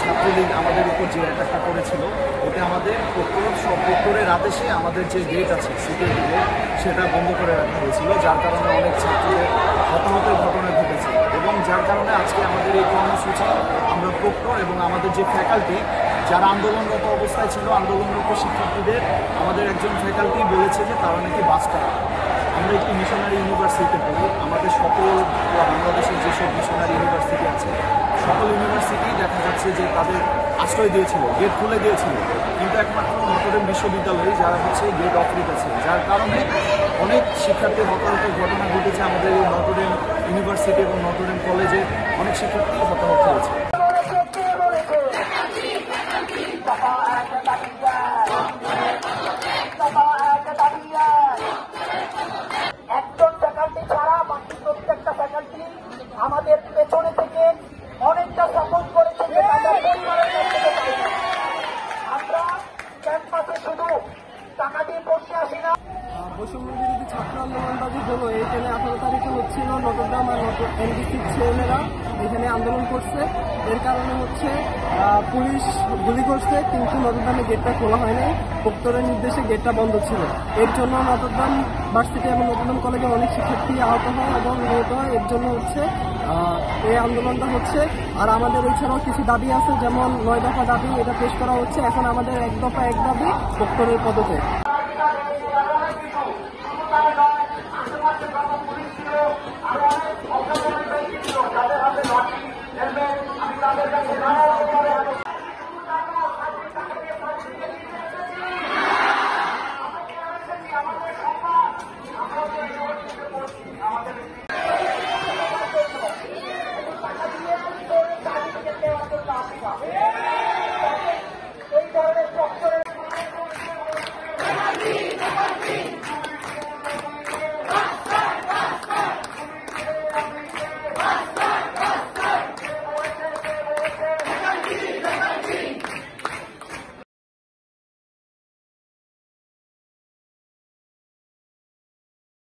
ছাত্রলীগ আমাদের উপর যে অ্যাটাকটা করেছিল, ওতে আমাদের প্রক্টরের আদেশে আমাদের যে গেট আছে সিকিউরিটি গেট সেটা বন্ধ করে রাখা হয়েছিল, যার কারণে অনেক ছাত্রদের হতাহতের ঘটনা ঘটেছে। এবং যার কারণে আজকে আমাদের এই কর্মসূচি আমরা প্রক্টর এবং আমাদের যে ফ্যাকাল্টি যারা আন্দোলনরত অবস্থায় ছিল, আন্দোলনরত শিক্ষার্থীদের আমাদের একজন ফ্যাকাল্টি বলেছে যে তারা নাকি বাসটা, আমরা একটি মিশনারি ইউনিভার্সিটিতে পড়ি, আমাদের সকল বাংলাদেশের যেসব মিশনারি ইউনিভার্সিটি আছে সকল ইউনিভার্সিটি দেখা যাচ্ছে যে তাদের আশ্রয় দিয়েছিল, গেট খুলে দিয়েছিল, কিন্তু একমাত্র নটরডেম বিশ্ববিদ্যালয় যারা হচ্ছে গেট অফ রেখেছে, যার কারণে অনেক শিক্ষার্থীর হতাহতের ঘটনা ঘটেছে। আমাদের এই নটরডেম ইউনিভার্সিটি এবং নটরডেম কলেজে অনেক শিক্ষার্থী হতাহত হয়েছে। একজন ফ্যাকাল্টি ছাড়া বাকি প্রত্যেকটা ফ্যাকাল্টি আমাদের পেছনে থেকে অনেকটা সাপোর্ট করেছে যে তাদের পরিবারের কাছ থেকে পাইনি। আমরা ক্যাম্পাসে শুধু টাকা দিয়ে বসে আসি না। বৈষম্য বিরোধী ছাত্র আন্দোলনবাদী হলো এইখানে 18 তারিখে হচ্ছিল নটরডেম আর এনবিসির ছেলেরা এখানে আন্দোলন করছে। এর কারণে হচ্ছে পুলিশ গুলি করছে, কিন্তু নটরডেমে গেটটা খোলা হয় নাই, প্রক্টরের নির্দেশে গেটটা বন্ধ ছিল। এর জন্য নটরডেম ভার্সিটি এবং নটরডেম কলেজে অনেক শিক্ষার্থী আহত হয় এবং নিহত হয়। এর জন্য হচ্ছে এই আন্দোলনটা হচ্ছে। আর আমাদের এছাড়াও কিছু দাবি আছে, যেমন 9 দফা দাবি, এটা পেশ করা হচ্ছে। এখন আমাদের 1 দফা 1 দাবি প্রক্টরের পদত্যাগ।